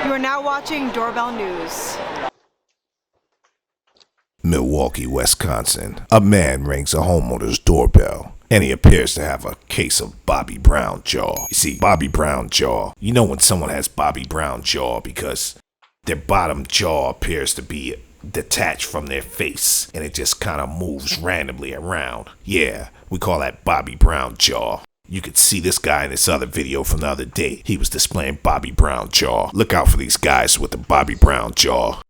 You are now watching Doorbell News. Milwaukee, Wisconsin. A man rings a homeowner's doorbell, and he appears to have a case of Bobby Brown jaw. You see, Bobby Brown jaw, you know when someone has Bobby Brown jaw because their bottom jaw appears to be detached from their face, and it just kind of moves randomly around. Yeah, we call that Bobby Brown jaw. You could see this guy in this other video from the other day. He was displaying Bobby Brown jaw. Look out for these guys with the Bobby Brown jaw.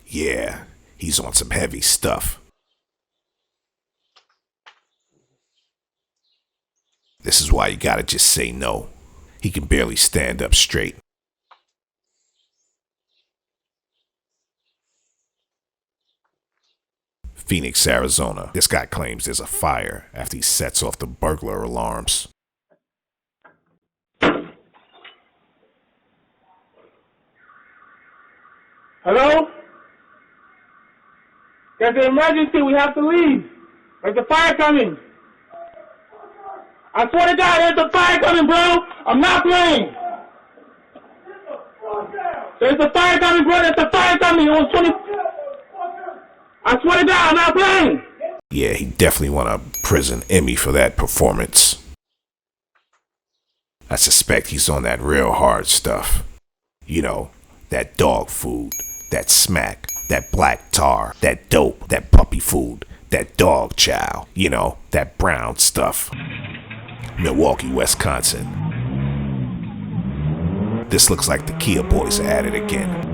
Yeah, he's on some heavy stuff. This is why you gotta just say no. He can barely stand up straight. Phoenix, Arizona. This guy claims there's a fire after he sets off the burglar alarms. Hello? There's an emergency. We have to leave. There's a fire coming. I swear to God, there's a fire coming, bro. I'm not playing. There's a fire coming, bro. There's a fire coming. On 20. I swear to God, I'm not playing. Yeah, he definitely won a prison Emmy for that performance. I suspect he's on that real hard stuff. You know, that dog food, that smack, that black tar, that dope, that puppy food, that dog chow, you know, that brown stuff. Milwaukee, Wisconsin. This looks like the Kia boys are at it again.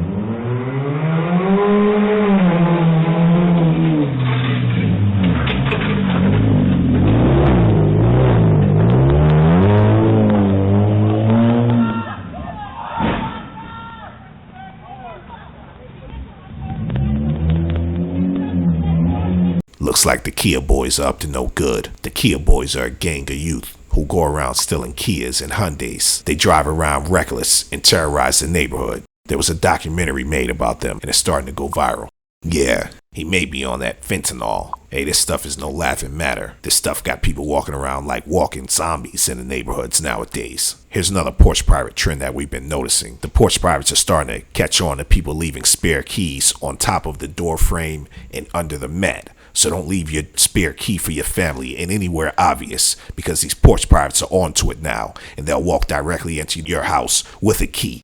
Looks like the Kia boys are up to no good. The Kia boys are a gang of youth who go around stealing Kias and Hyundais. They drive around reckless and terrorize the neighborhood. There was a documentary made about them and it's starting to go viral. Yeah, he may be on that fentanyl. Hey, this stuff is no laughing matter. This stuff got people walking around like walking zombies in the neighborhoods nowadays. Here's another porch pirate trend that we've been noticing. The porch pirates are starting to catch on to people leaving spare keys on top of the door frame and under the mat. So don't leave your spare key for your family in anywhere obvious because these porch pirates are onto it now and they'll walk directly into your house with a key.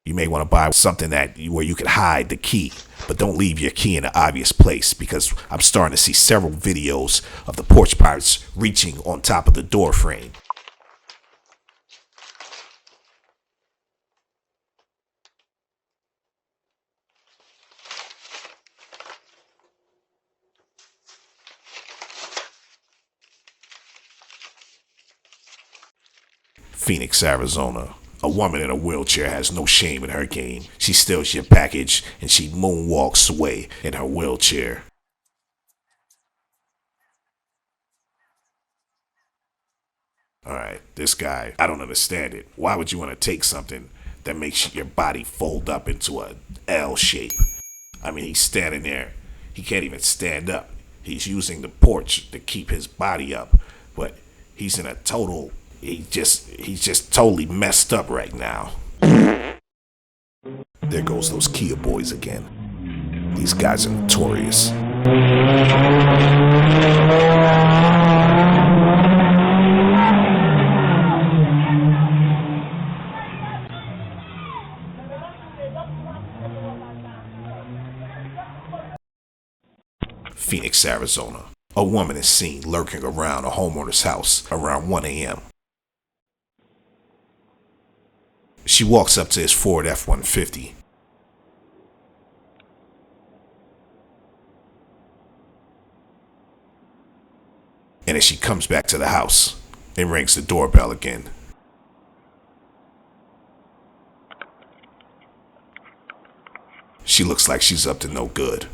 You may want to buy something where you can hide the key, but don't leave your key in an obvious place because I'm starting to see several videos of the porch pirates reaching on top of the door frame. Phoenix, Arizona. A woman in a wheelchair has no shame in her game. She steals your package and she moonwalks away in her wheelchair. Alright, this guy, I don't understand it. Why would you want to take something that makes your body fold up into a L shape? I mean, he's standing there. He can't even stand up. He's using the porch to keep his body up, but he's in a total... He's just totally messed up right now. There goes those Kia boys again. These guys are notorious. Phoenix, Arizona. A woman is seen lurking around a homeowner's house around 1 a.m. She walks up to his Ford F-150. And as she comes back to the house and rings the doorbell again. She looks like she's up to no good.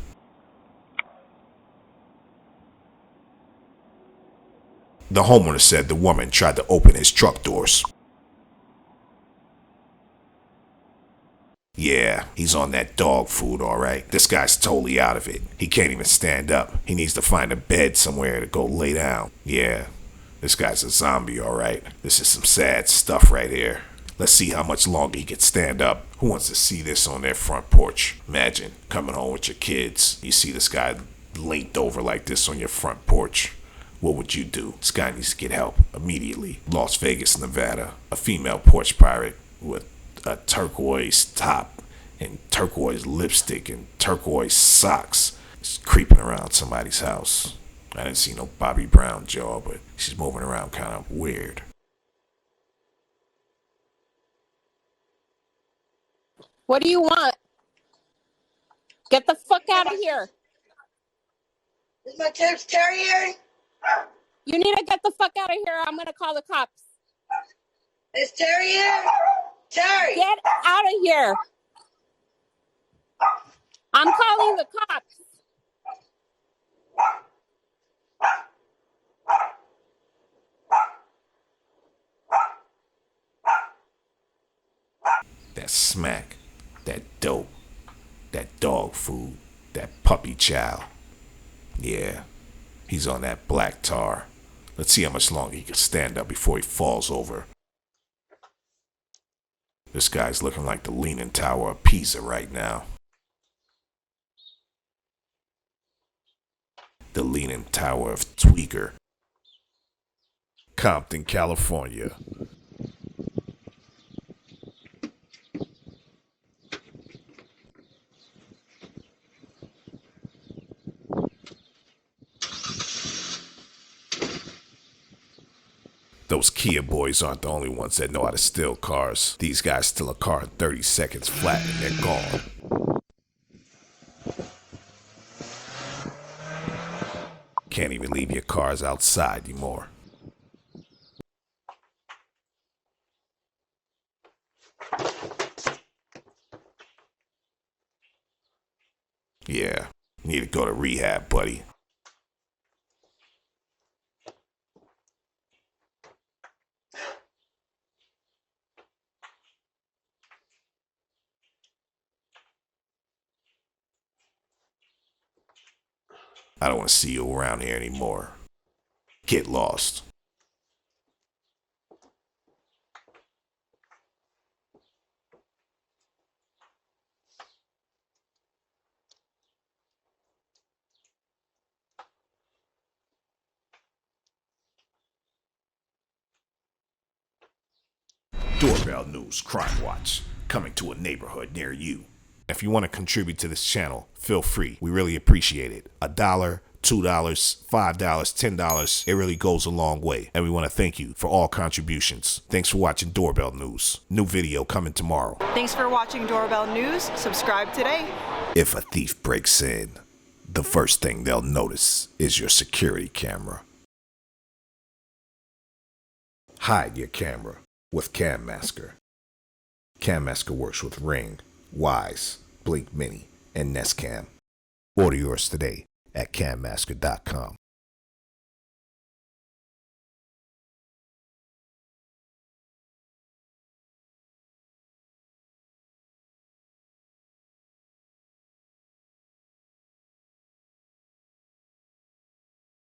The homeowner said the woman tried to open his truck doors. Yeah, he's on that dog food, alright. This guy's totally out of it. He can't even stand up. He needs to find a bed somewhere to go lay down. Yeah, this guy's a zombie, alright. This is some sad stuff right here. Let's see how much longer he can stand up. Who wants to see this on their front porch? Imagine coming home with your kids. You see this guy linked over like this on your front porch. What would you do? This guy needs to get help immediately. Las Vegas, Nevada. A female porch pirate with a turquoise top and turquoise lipstick and turquoise socks is creeping around somebody's house. I didn't see no Bobby Brown jaw, but she's moving around kind of weird. What do you want? Get the fuck out of here. Is my terrier? You need to get the fuck out of here. I'm going to call the cops. Is Terry here? Terry! Get out of here. I'm calling the cops. That smack, that dope, that dog food, that puppy chow. Yeah, he's on that black tar. Let's see how much longer he can stand up before he falls over. This guy's looking like the Leaning Tower of Pisa right now. The Leaning Tower of Tweaker. Compton, California. Those Kia boys aren't the only ones that know how to steal cars. These guys steal a car in 30 seconds flat and they're gone. Can't even leave your cars outside anymore. Yeah, you need to go to rehab, buddy. I don't want to see you around here anymore. Get lost. Doorbell News Crime Watch, coming to a neighborhood near you. If you want to contribute to this channel, feel free. We really appreciate it. $1, $2, $5, $10, it really goes a long way. And we want to thank you for all contributions. Thanks for watching Doorbell News. New video coming tomorrow. Thanks for watching Doorbell News. Subscribe today. If a thief breaks in, the first thing they'll notice is your security camera. Hide your camera with Cam Masker. Cam Masker works with Ring, Wise, Blink Mini, and Nest Cam. Order yours today at cammasker.com.